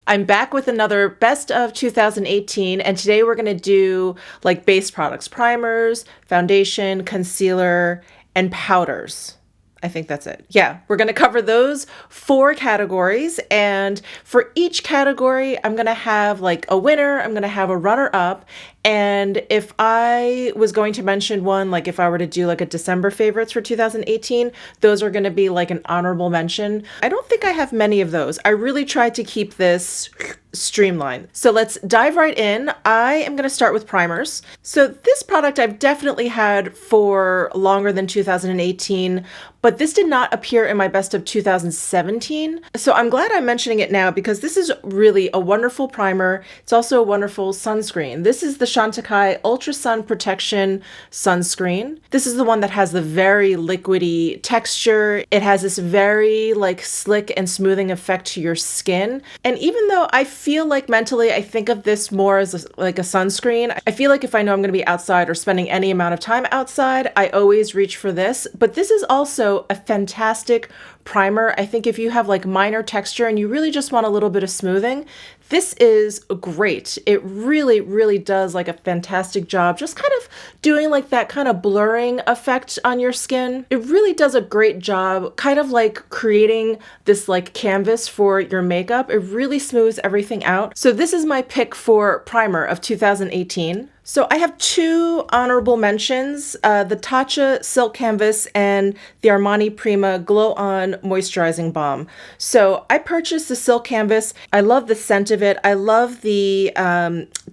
I'm back with another best of 2018, and today we're going to do like base products, primers, foundation, concealer, and powders. I think that's it. Yeah, we're going to cover those 4 categories, and for each category, I'm going to have like a winner, I'm going to have a runner-up, and if I was going to mention one, like if I were to do like a December favorites for 2018, those are going to be like an honorable mention. I don't think I have many of those. I really tried to keep this streamlined. So let's dive right in. I am going to start with primers. So this product I've definitely had for longer than 2018, but this did not appear in my best of 2017. So I'm glad I'm mentioning it now because this is really a wonderful primer. It's also a wonderful sunscreen. This is the Takei Ultra Sun Protection Sunscreen. This is the one that has the very liquidy texture. It has this very like slick and smoothing effect to your skin. And even though I feel like mentally I think of this more as like a sunscreen, I feel like if I know I'm going to be outside or spending any amount of time outside, I always reach for this. But this is also a fantastic primer. I think if you have like minor texture and you really just want a little bit of smoothing, this is great. It really, really does like a fantastic job just kind of doing like that kind of blurring effect on your skin. It really does a great job kind of like creating this like canvas for your makeup. It really smooths everything out. So this is my pick for primer of 2018. So I have 2 honorable mentions, the Tatcha Silk Canvas and the Armani Prima Glow On Moisturizing Balm. So I purchased the Silk Canvas. I love the scent of it. I love the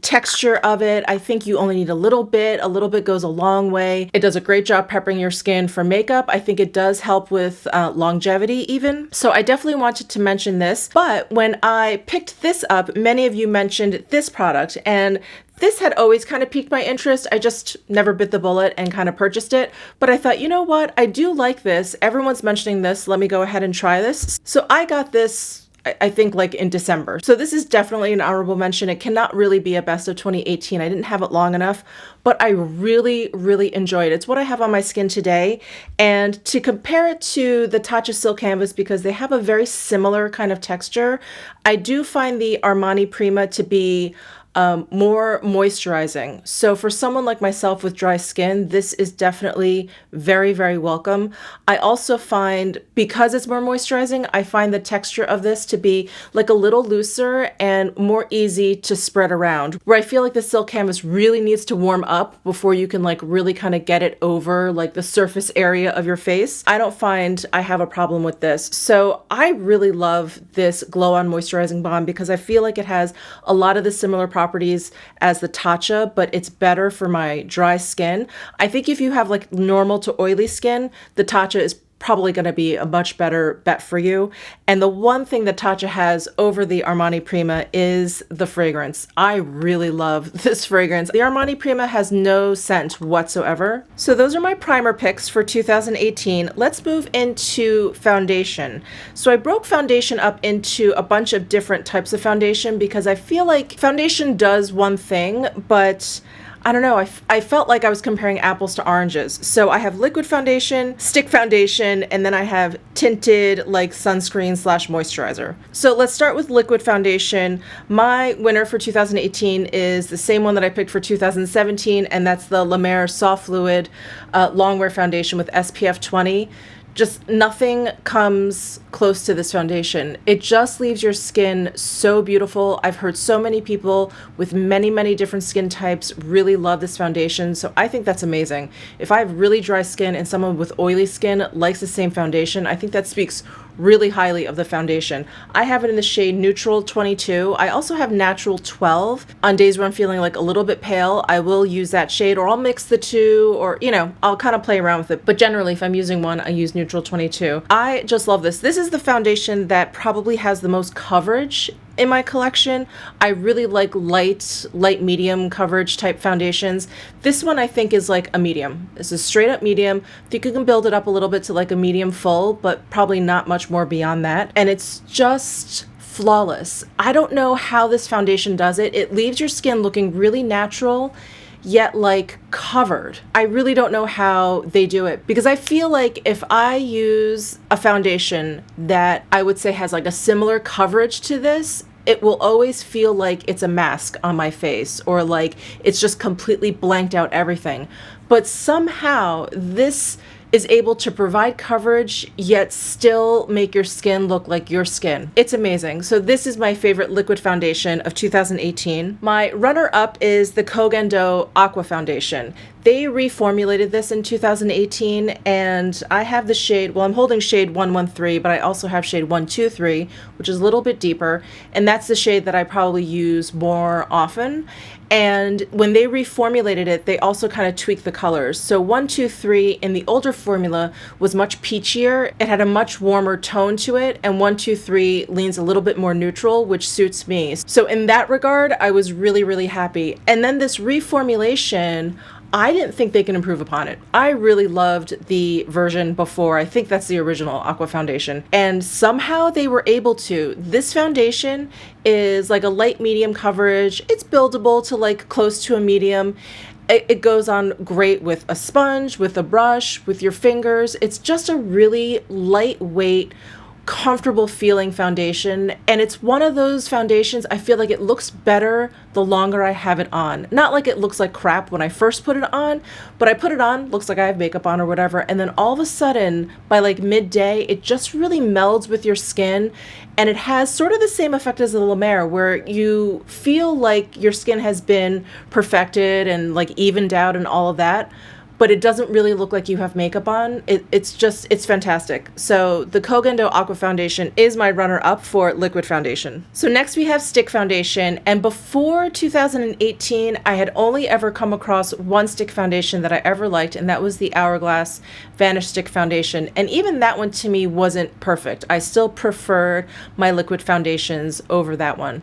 texture of it. I think you only need a little bit. A little bit goes a long way. It does a great job prepping your skin for makeup. I think it does help with longevity even. So I definitely wanted to mention this. But when I picked this up, many of you mentioned this product, and this had always kind of piqued my interest. I just never bit the bullet and kind of purchased it. But I thought, you know what? I do like this. Everyone's mentioning this. Let me go ahead and try this. So I got this, I think like in December. So this is definitely an honorable mention. It cannot really be a best of 2018. I didn't have it long enough, but I really, really enjoyed it. It's what I have on my skin today. And to compare it to the Tatcha Silk Canvas, because they have a very similar kind of texture, I do find the Armani Prima to be more moisturizing. So for someone like myself with dry skin, this is definitely very, very welcome. I also find, because it's more moisturizing, I find the texture of this to be like a little looser and more easy to spread around, where I feel like the Silk Canvas really needs to warm up before you can like really kind of get it over like the surface area of your face. I don't find I have a problem with this. So I really love this Glow On Moisturizing Balm because I feel like it has a lot of the similar properties as the Tatcha, but it's better for my dry skin. I think if you have like normal to oily skin, the Tatcha is probably going to be a much better bet for you. And the one thing that Tatcha has over the Armani Prima is the fragrance. I really love this fragrance. The Armani Prima has no scent whatsoever. So those are my primer picks for 2018. Let's move into foundation. So I broke foundation up into a bunch of different types of foundation because I feel like foundation does one thing, but I don't know, I felt like I was comparing apples to oranges. So I have liquid foundation, stick foundation, and then I have tinted like sunscreen / moisturizer. So let's start with liquid foundation. My winner for 2018 is the same one that I picked for 2017, and that's the Lemare Soft Fluid Longwear Foundation with SPF 20. Just nothing comes close to this foundation. It just leaves your skin so beautiful. I've heard so many people with many, many different skin types really love this foundation. So I think that's amazing. If I have really dry skin and someone with oily skin likes the same foundation, I think that speaks really highly of the foundation. I have it in the shade Neutral 22. I also have Natural 12. On days where I'm feeling like a little bit pale, I will use that shade, or I'll mix the two, or, you know, I'll kind of play around with it. But generally, if I'm using one, I use Neutral 22. I just love this. This is the foundation that probably has the most coverage in my collection. I really like light medium coverage type foundations. This one I think is like a medium. This is straight up medium. I think you can build it up a little bit to like a medium full, but probably not much more beyond that. And it's just flawless. I don't know how this foundation does it. It leaves your skin looking really natural, yet like covered. I really don't know how they do it, because I feel like if I use a foundation that I would say has like a similar coverage to this, it will always feel like it's a mask on my face, or like it's just completely blanked out everything. But somehow this is able to provide coverage yet still make your skin look like your skin. It's amazing. So this is my favorite liquid foundation of 2018. My runner-up is the Kogendo Aqua Foundation. They reformulated this in 2018, and I have the shade, well, I'm holding shade 113, but I also have shade 123, which is a little bit deeper, and that's the shade that I probably use more often. And when they reformulated it, they also kind of tweaked the colors. So 123 in the older formula was much peachier. It had a much warmer tone to it, and 123 leans a little bit more neutral, which suits me. So in that regard, I was really, really happy. And then this reformulation, I didn't think they can improve upon it. I really loved the version before. I think that's the original Aqua Foundation. And somehow they were able to. This foundation is like a light medium coverage. It's buildable to like close to a medium. It goes on great with a sponge, with a brush, with your fingers. It's just a really lightweight, comfortable feeling foundation, and it's one of those foundations I feel like it looks better the longer I have it on. Not like it looks like crap when I first put it on, but I put it on, looks like I have makeup on or whatever, and then all of a sudden by like midday it just really melds with your skin, and it has sort of the same effect as the Lemare, where you feel like your skin has been perfected and like evened out and all of that, but it doesn't really look like you have makeup on. It's fantastic. So the Kogendo Aqua Foundation is my runner-up for liquid foundation. So next we have stick foundation, and before 2018, I had only ever come across one stick foundation that I ever liked, and that was the Hourglass Vanish Stick Foundation, and even that one to me wasn't perfect. I still preferred my liquid foundations over that one.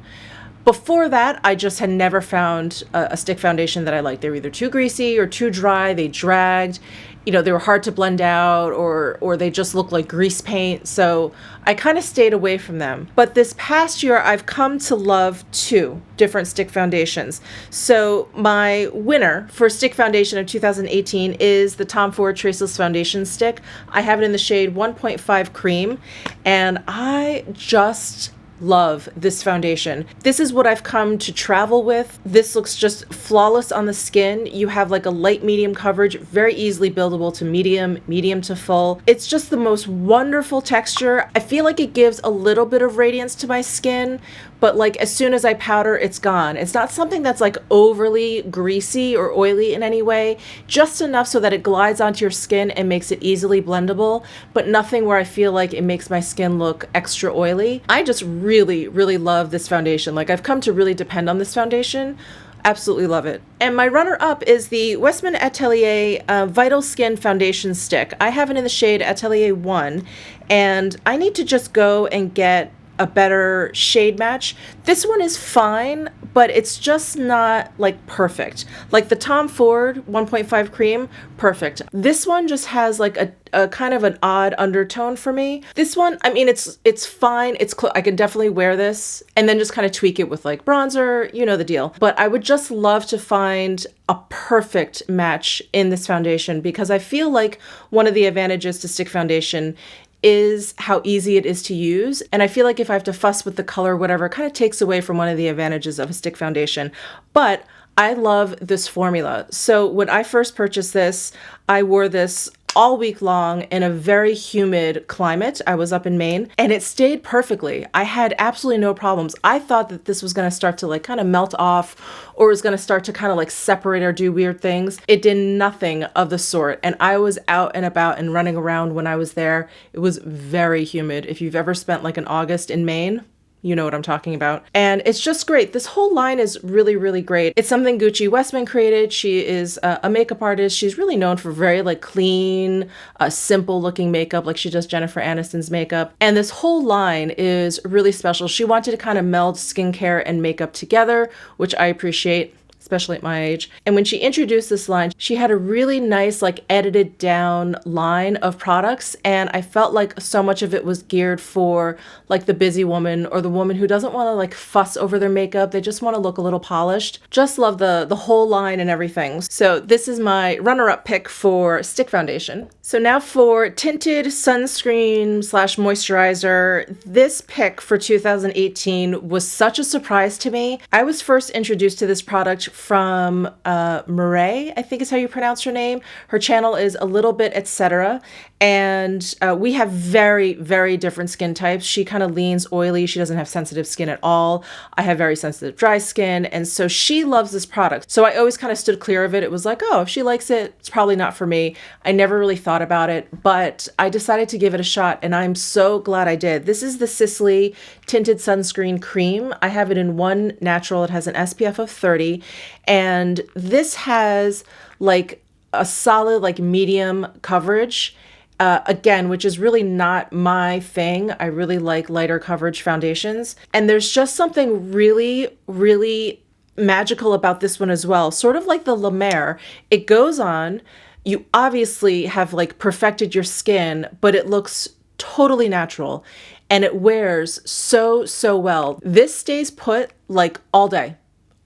Before that, I just had never found a stick foundation that I liked. They were either too greasy or too dry, they dragged, you know, they were hard to blend out, or they just looked like grease paint, so I kind of stayed away from them. But this past year, I've come to love two different stick foundations. So my winner for stick foundation of 2018 is the Tom Ford Traceless Foundation Stick. I have it in the shade 1.5 Cream, and I just love this foundation. This is what I've come to travel with. This looks just flawless on the skin. You have like a light medium coverage, very easily buildable to medium, medium to full. It's just the most wonderful texture. I feel like it gives a little bit of radiance to my skin, but like as soon as I powder, it's gone. It's not something that's like overly greasy or oily in any way, just enough so that it glides onto your skin and makes it easily blendable, but nothing where I feel like it makes my skin look extra oily. I just really, really love this foundation. Like I've come to really depend on this foundation. Absolutely love it. And my runner-up is the Westman Atelier Vital Skin Foundation Stick. I have it in the shade Atelier 1, and I need to just go and get a better shade match. This one is fine, but it's just not like perfect. Like the Tom Ford 1.5 Cream, perfect. This one just has like a kind of an odd undertone for me. This one, I mean, it's fine. I can definitely wear this and then just kind of tweak it with like bronzer, you know the deal. But I would just love to find a perfect match in this foundation, because I feel like one of the advantages to stick foundation is how easy it is to use. And I feel like if I have to fuss with the color, whatever, it kind of takes away from one of the advantages of a stick foundation. But I love this formula. So when I first purchased this, I wore this all week long in a very humid climate. I was up in Maine, and it stayed perfectly. I had absolutely no problems. I thought that this was going to start to like kind of melt off, or was going to start to kind of like separate or do weird things. It did nothing of the sort. And I was out and about and running around when I was there. It was very humid. If you've ever spent like an August in Maine, you know what I'm talking about. And it's just great. This whole line is really, really great. It's something Gucci Westman created. She is a makeup artist. She's really known for very like clean, simple looking makeup, like she does Jennifer Aniston's makeup. And this whole line is really special. She wanted to kind of meld skincare and makeup together, which I appreciate, especially at my age. And when she introduced this line, she had a really nice, like edited down line of products. And I felt like so much of it was geared for like the busy woman, or the woman who doesn't want to like fuss over their makeup. They just want to look a little polished. Just love the whole line and everything. So this is my runner-up pick for stick foundation. So now for tinted sunscreen slash moisturizer, this pick for 2018 was such a surprise to me. I was first introduced to this product from Mer, I think is how you pronounce her name. Her channel is A Little Bit Etc. And we have very, very different skin types. She kind of leans oily. She doesn't have sensitive skin at all. I have very sensitive dry skin. And so she loves this product. So I always kind of stood clear of it. It was like, oh, if she likes it, it's probably not for me. I never really thought about it, but I decided to give it a shot and I'm so glad I did. This is the Sisley Tinted Sunscreen Cream. I have it in one natural. It has an SPF of 30 and this has like a solid like medium coverage. Again, which is really not my thing. I really like lighter coverage foundations. And there's just something really, really magical about this one as well. Sort of like the Lemare. It goes on. You obviously have like perfected your skin, but it looks totally natural and it wears so, so well. This stays put like all day.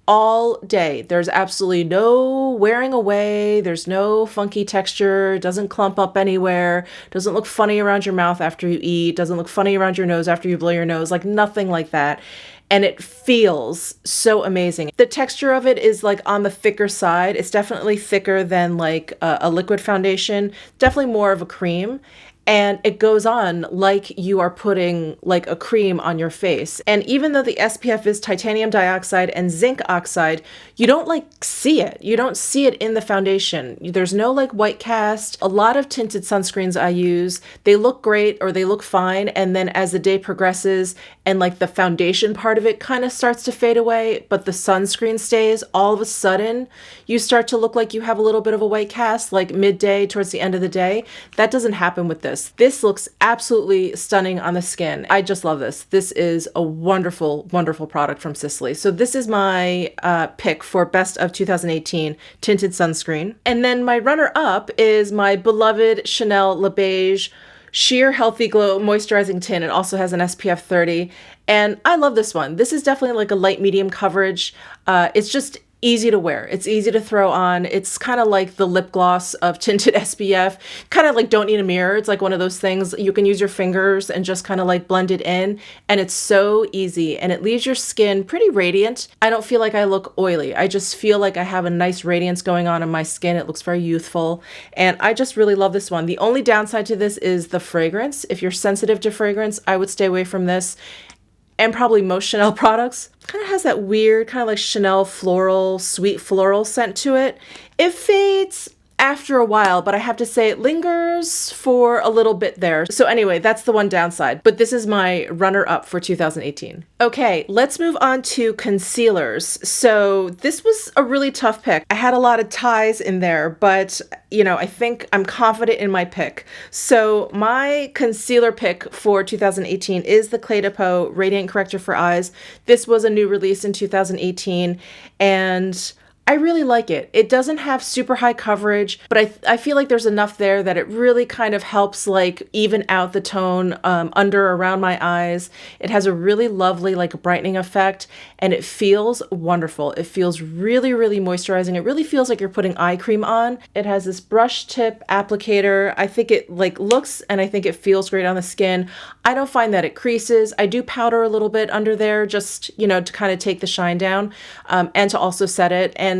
All day. There's absolutely no wearing away. There's no funky texture. It doesn't clump up anywhere. Doesn't look funny around your mouth after you eat. Doesn't look funny around your nose after you blow your nose. Like nothing like that. And it feels so amazing. The texture of it is like on the thicker side. It's definitely thicker than like a liquid foundation. Definitely more of a cream. And it goes on like you are putting like a cream on your face. And even though the SPF is titanium dioxide and zinc oxide, you don't like see it. You don't see it in the foundation. There's no like white cast. A lot of tinted sunscreens I use, they look great or they look fine. And then as the day progresses and like the foundation part of it kind of starts to fade away, but the sunscreen stays, all of a sudden you start to look like you have a little bit of a white cast, like midday towards the end of the day. That doesn't happen with this. This looks absolutely stunning on the skin. I just love this. This is a wonderful, wonderful product from Sisley. So this is my pick for best of 2018 tinted sunscreen. And then my runner up is my beloved Chanel Le Beige Sheer Healthy Glow Moisturizing Tint. It also has an SPF 30. And I love this one. This is definitely like a light medium coverage. It's just easy to wear. It's easy to throw on. It's kind of like the lip gloss of tinted SPF. Kind of like don't need a mirror. It's like one of those things you can use your fingers and just kind of like blend it in. And it's so easy and it leaves your skin pretty radiant. I don't feel like I look oily. I just feel like I have a nice radiance going on in my skin. It looks very youthful. And I just really love this one. The only downside to this is the fragrance. If you're sensitive to fragrance, I would stay away from this. And probably most Chanel products. Kind of has that weird kind of like Chanel floral, sweet floral scent to it. It fades after a while, but I have to say it lingers for a little bit there. So anyway, that's the one downside, but this is my runner up for 2018. Okay, let's move on to concealers. So this was a really tough pick. I had a lot of ties in there, but you know, I think I'm confident in my pick. So my concealer pick for 2018 is the Clé de Peau Radiant Corrector for Eyes. This was a new release in 2018 and I really like it. It doesn't have super high coverage, but I feel like there's enough there that it really kind of helps like even out the tone under around my eyes. It has a really lovely like brightening effect and it feels wonderful. It feels really, really moisturizing. It really feels like you're putting eye cream on. It has this brush tip applicator. I think it like looks and I think it feels great on the skin. I don't find that it creases. I do powder a little bit under there just, you know, to kind of take the shine down and to also set it. And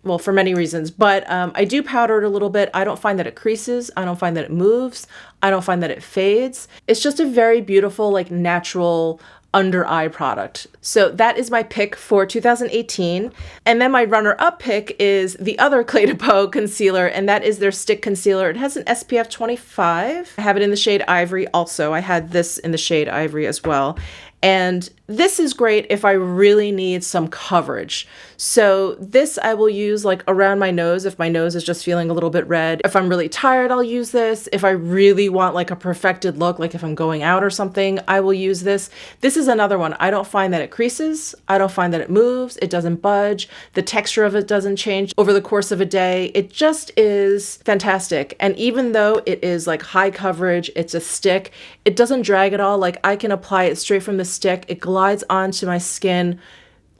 well, for many reasons, but I do powder it a little bit. I don't find that it creases. I don't find that it moves. I don't find that it fades. It's just a very beautiful, like natural under eye product. So that is my pick for 2018. And then my runner up pick is the other Clé de Peau concealer, and that is their stick concealer. It has an SPF 25. I have it in the shade Ivory also. I had this in the shade Ivory as well. And this is great if I really need some coverage. So this I will use like around my nose if my nose is just feeling a little bit red. If I'm really tired, I'll use this. If I really want like a perfected look, like if I'm going out or something, I will use this. This is another one. I don't find that it creases. I don't find that it moves. It doesn't budge. The texture of it doesn't change over the course of a day. It just is fantastic. And even though it is like high coverage, it's a stick, it doesn't drag at all. Like I can apply it straight from the stick. It glides onto my skin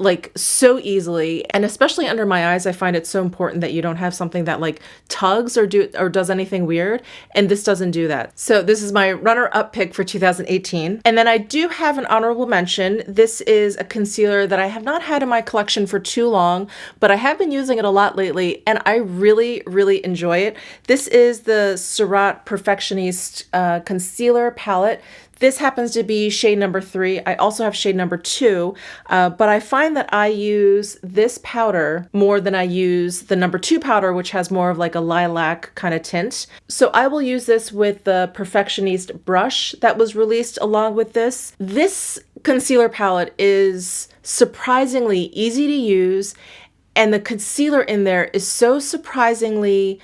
like so easily. And especially under my eyes, I find it so important that you don't have something that like tugs or does anything weird. And this doesn't do that. So this is my runner-up pick for 2018. And then I do have an honorable mention. This is a concealer that I have not had in my collection for too long, but I have been using it a lot lately, and I really, really enjoy it. This is the Surratt Perfectionist Concealer Palette. This happens to be shade number 3. I also have shade number 2, but I find that I use this powder more than I use the number 2 powder, which has more of like a lilac kind of tint. So I will use this with the Perfectionist brush that was released along with this. This concealer palette is surprisingly easy to use, and the concealer in there is so surprisingly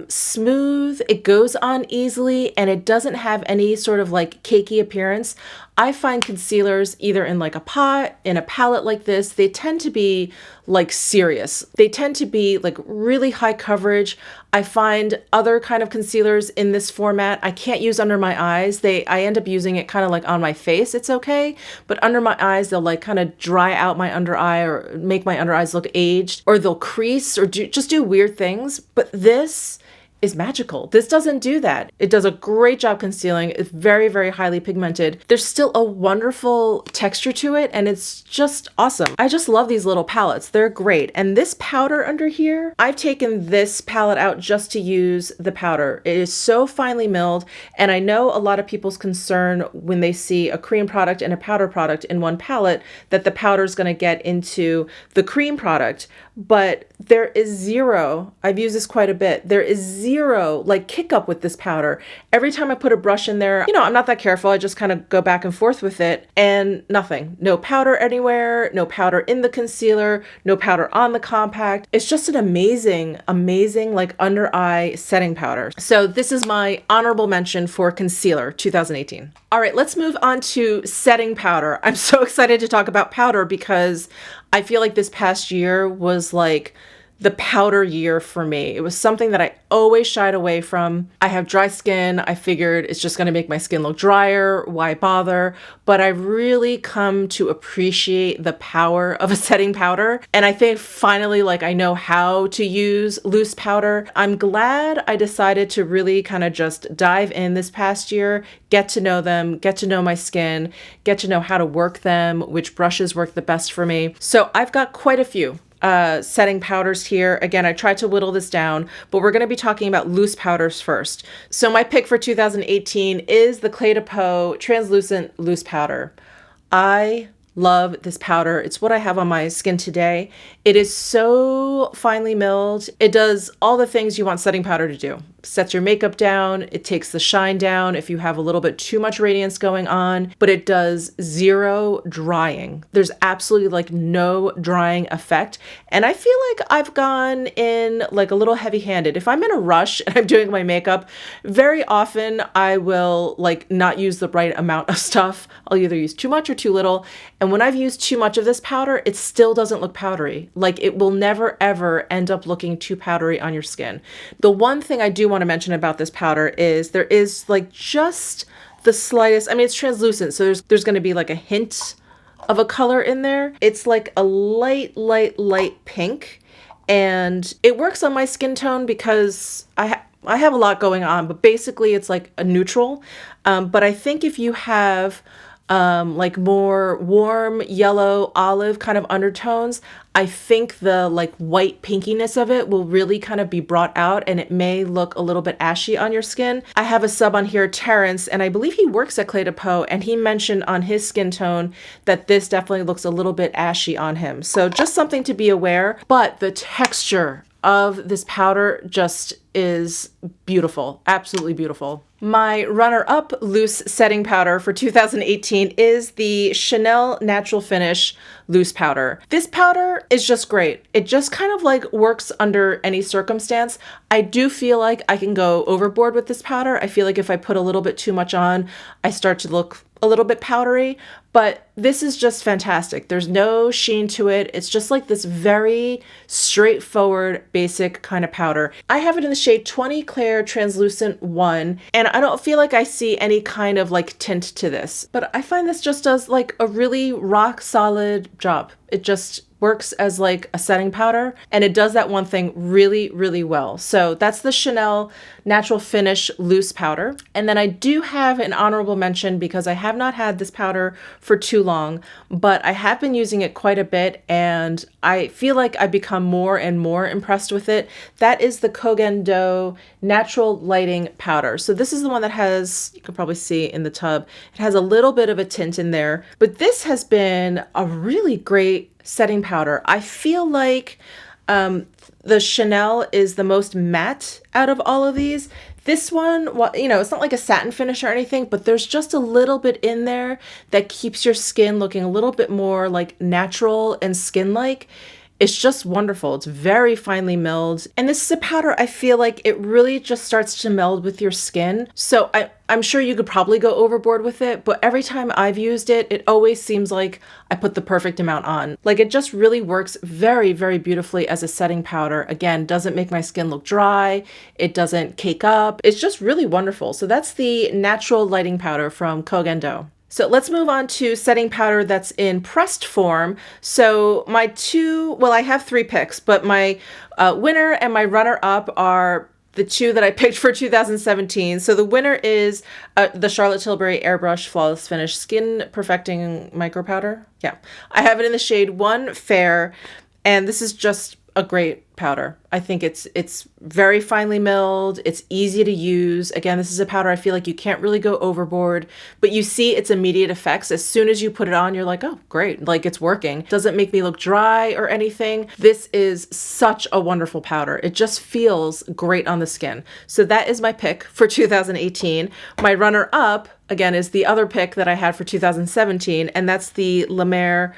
smooth. It goes on easily, and it doesn't have any sort of like cakey appearance. I find concealers either in like a pot, in a palette like this, they tend to be like serious. They tend to be like really high coverage. I find other kind of concealers in this format, I can't use under my eyes. I end up using it kind of like on my face. It's okay. But under my eyes, they'll like kind of dry out my under eye or make my under eyes look aged, or they'll crease or just do weird things. But this is magical. This doesn't do that. It does a great job concealing. It's very, very highly pigmented. There's still a wonderful texture to it, and it's just awesome. I just love these little palettes. They're great. And this powder under here, I've taken this palette out just to use the powder. It is so finely milled, and I know a lot of people's concern when they see a cream product and a powder product in one palette that the powder is going to get into the cream product, but there is zero, I've used this quite a bit, there is zero like kick up with this powder. Every time I put a brush in there, I'm not that careful. I just kind of go back and forth with it, and nothing. No powder anywhere, no powder in the concealer, no powder on the compact. It's just an amazing, amazing like under eye setting powder. So this is my honorable mention for concealer 2018. All right, let's move on to setting powder. I'm so excited to talk about powder because I feel like this past year was like the powder year for me. It was something that I always shied away from. I have dry skin. I figured it's just going to make my skin look drier. Why bother? But I really come to appreciate the power of a setting powder. And I think finally, like, I know how to use loose powder. I'm glad I decided to really kind of just dive in this past year, get to know them, get to know my skin, get to know how to work them, which brushes work the best for me. So I've got quite a few setting powders here. Again, I tried to whittle this down, but we're going to be talking about loose powders first. So my pick for 2018 is the Clé de Peau Translucent Loose Powder. I love this powder. It's what I have on my skin today. It is so finely milled. It does all the things you want setting powder to do. Sets your makeup down. It takes the shine down if you have a little bit too much radiance going on, but it does zero drying. There's absolutely like no drying effect. And I feel like I've gone in like a little heavy-handed. If I'm in a rush and I'm doing my makeup, very often I will like not use the right amount of stuff. I'll either use too much or too little. And when I've used too much of this powder, it still doesn't look powdery. Like it will never ever end up looking too powdery on your skin. The one thing I do want to mention about this powder is there is like just the slightest, I mean, it's translucent, so there's going to be like a hint of a color in there. It's like a light pink, and it works on my skin tone because I have a lot going on, but basically it's like a neutral. But I think if you have like more warm yellow olive kind of undertones, I think the like white pinkiness of it will really kind of be brought out, and it may look a little bit ashy on your skin. I have a sub on here, Terrence, and I believe he works at Clé de Peau, and he mentioned on his skin tone that this definitely looks a little bit ashy on him. So just something to be aware, but the texture of this powder just is beautiful, absolutely beautiful. My runner-up loose setting powder for 2018 is the Chanel Natural Finish Loose Powder. This powder is just great. It just kind of like works under any circumstance. I do feel like I can go overboard with this powder. I feel like if I put a little bit too much on, I start to look a little bit powdery, but this is just fantastic. There's no sheen to it. It's just like this very straightforward, basic kind of powder. I have it in the shade 20 Clair Translucent 1, and I don't feel like I see any kind of like tint to this, but I find this just does like a really rock solid job. It just works as like a setting powder, and it does that one thing really, really well. So that's the Chanel Natural Finish Loose Powder. And then I do have an honorable mention because I have not had this powder for too long, but I have been using it quite a bit, and I feel like I've become more and more impressed with it. That is the Kogen Do Natural Lighting Powder. So this is the one that has, you can probably see in the tub, it has a little bit of a tint in there, but this has been a really great setting powder. I feel like the Chanel is the most matte out of all of these. This one, well, you know, it's not like a satin finish or anything, but there's just a little bit in there that keeps your skin looking a little bit more like natural and skin-like. It's just wonderful. It's very finely milled. And this is a powder I feel like it really just starts to meld with your skin. So I'm sure you could probably go overboard with it, but every time I've used it, it always seems like I put the perfect amount on. Like it just really works very, very beautifully as a setting powder. Again, doesn't make my skin look dry. It doesn't cake up. It's just really wonderful. So that's the Natural Lighting Powder from Kogen Do. So let's move on to setting powder that's in pressed form. So my I have 3 picks, but my winner and my runner-up are the 2 that I picked for 2017. So the winner is the Charlotte Tilbury Airbrush Flawless Finish Skin Perfecting Micro Powder. Yeah, I have it in the shade 1 Fair, and this is just a great powder. I think it's very finely milled. It's easy to use. Again, this is a powder I feel like you can't really go overboard, but you see its immediate effects. As soon as you put it on, you're like, oh, great. Like it's working. Doesn't make me look dry or anything. This is such a wonderful powder. It just feels great on the skin. So that is my pick for 2018. My runner up, again, is the other pick that I had for 2017, and that's the Lemare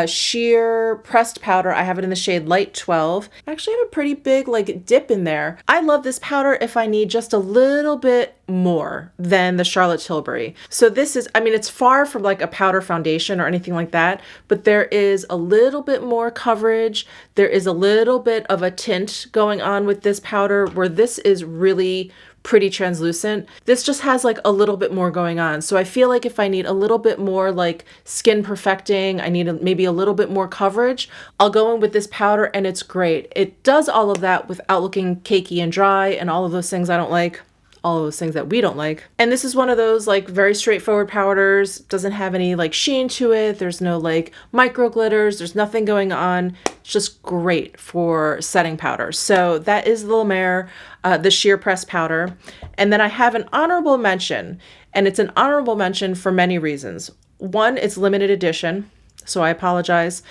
sheer pressed powder. I have it in the shade Light 12. I actually have a pretty big like dip in there. I love this powder if I need just a little bit more than the Charlotte Tilbury. So this is, I mean, it's far from like a powder foundation or anything like that, but there is a little bit more coverage. There is a little bit of a tint going on with this powder, where this is really pretty translucent. This just has like a little bit more going on. So I feel like if I need a little bit more like skin perfecting, I need maybe a little bit more coverage, I'll go in with this powder and it's great. It does all of that without looking cakey and dry and all of those things I don't like. All of those things that we don't like. And this is one of those like very straightforward powders. Doesn't have any like sheen to it. There's no like micro glitters. There's nothing going on. It's just great for setting powder. So that is the Lemare, the sheer press powder. And then I have an honorable mention, and it's an honorable mention for many reasons. 1, it's limited edition, so I apologize.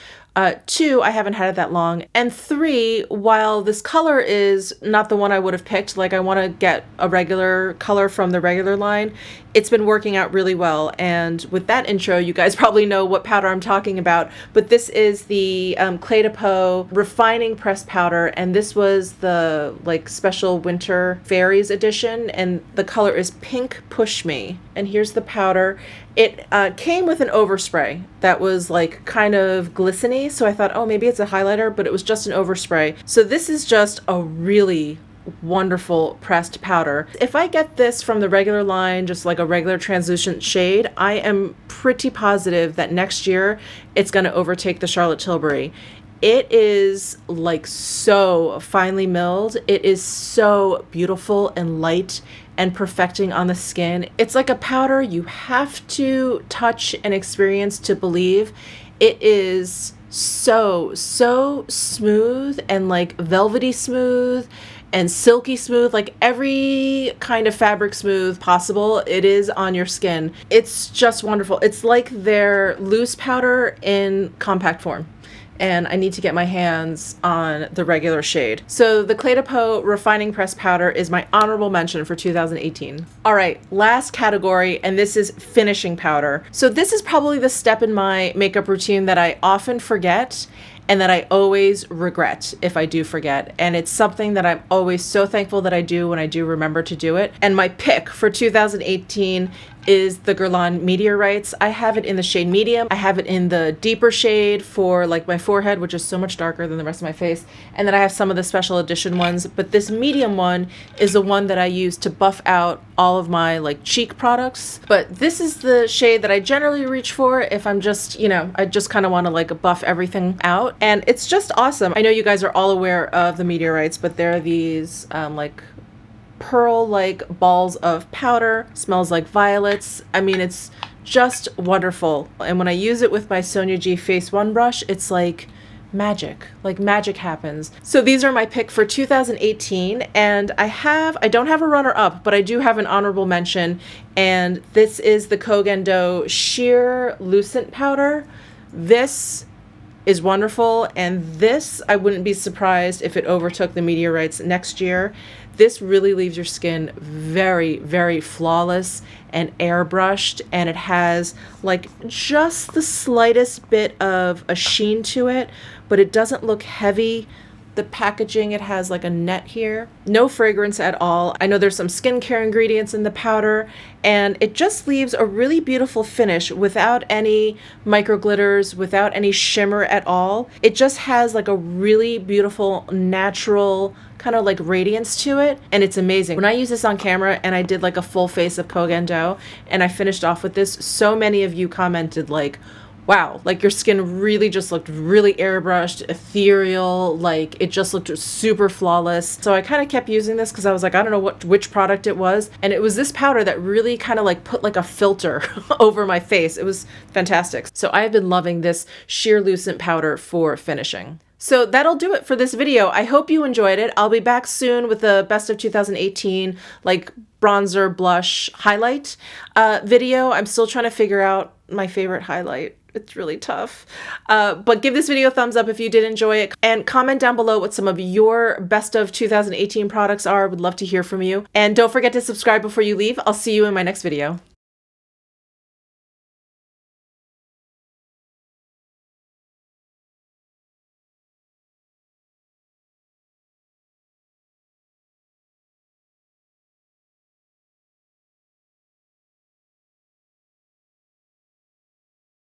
2, I haven't had it that long. And 3, while this color is not the one I would have picked, like I want to get a regular color from the regular line, it's been working out really well. And with that intro, you guys probably know what powder I'm talking about, but this is the Clé de Peau Refining Pressed Powder, and this was the like special winter fairies edition, and the color is Pink Push Me. And here's the powder. It came with an overspray that was like kind of glistening, so I thought, oh, maybe it's a highlighter, but it was just an overspray. So this is just a really wonderful pressed powder. If I get this from the regular line, just like a regular translucent shade, I am pretty positive that next year it's going to overtake the Charlotte Tilbury. It is like so finely milled. It is so beautiful and light and perfecting on the skin. It's like a powder you have to touch and experience to believe. It is so smooth and like velvety smooth and silky smooth, like every kind of fabric smooth possible, it is on your skin. It's just wonderful. It's like their loose powder in compact form. And I need to get my hands on the regular shade. So the Clé de Peau Refining Press Powder is my honorable mention for 2018. All right, last category, and this is finishing powder. So this is probably the step in my makeup routine that I often forget and that I always regret if I do forget. And it's something that I'm always so thankful that I do when I do remember to do it. And my pick for 2018 is the Guerlain Meteorites. I have it in the shade medium. I have it in the deeper shade for like my forehead, which is so much darker than the rest of my face. And then I have some of the special edition ones, but this medium one is the one that I use to buff out all of my like cheek products. But this is the shade that I generally reach for if I'm just, you know, I just kind of want to like buff everything out. And it's just awesome. I know you guys are all aware of the Meteorites, but there are these like pearl-like balls of powder, smells like violets. I mean, it's just wonderful. And when I use it with my Sonia G Face One brush, it's like magic happens. So these are my pick for 2018, and I don't have a runner-up, but I do have an honorable mention, and this is the Kogen Do Sheer Lucent Powder. This is wonderful, and this, I wouldn't be surprised if it overtook the Meteorites next year. This really leaves your skin very, very flawless and airbrushed, and it has like just the slightest bit of a sheen to it, but it doesn't look heavy. The packaging, it has like a net here. No fragrance at all. I know there's some skincare ingredients in the powder, and it just leaves a really beautiful finish without any micro glitters, without any shimmer at all. It just has like a really beautiful, natural kind of like radiance to it, and it's amazing. When I use this on camera and I did like a full face of Kogen Do and I finished off with this, so many of you commented like, wow, like your skin really just looked really airbrushed, ethereal, like it just looked super flawless. So I kind of kept using this because I was like, I don't know which product it was. And it was this powder that really kind of like put like a filter over my face. It was fantastic. So I've been loving this Sheer Lucent powder for finishing. So that'll do it for this video. I hope you enjoyed it. I'll be back soon with the best of 2018, like bronzer, blush, highlight video. I'm still trying to figure out my favorite highlight. It's really tough. But give this video a thumbs up if you did enjoy it, and comment down below what some of your best of 2018 products are. Would love to hear from you. And don't forget to subscribe before you leave. I'll see you in my next video.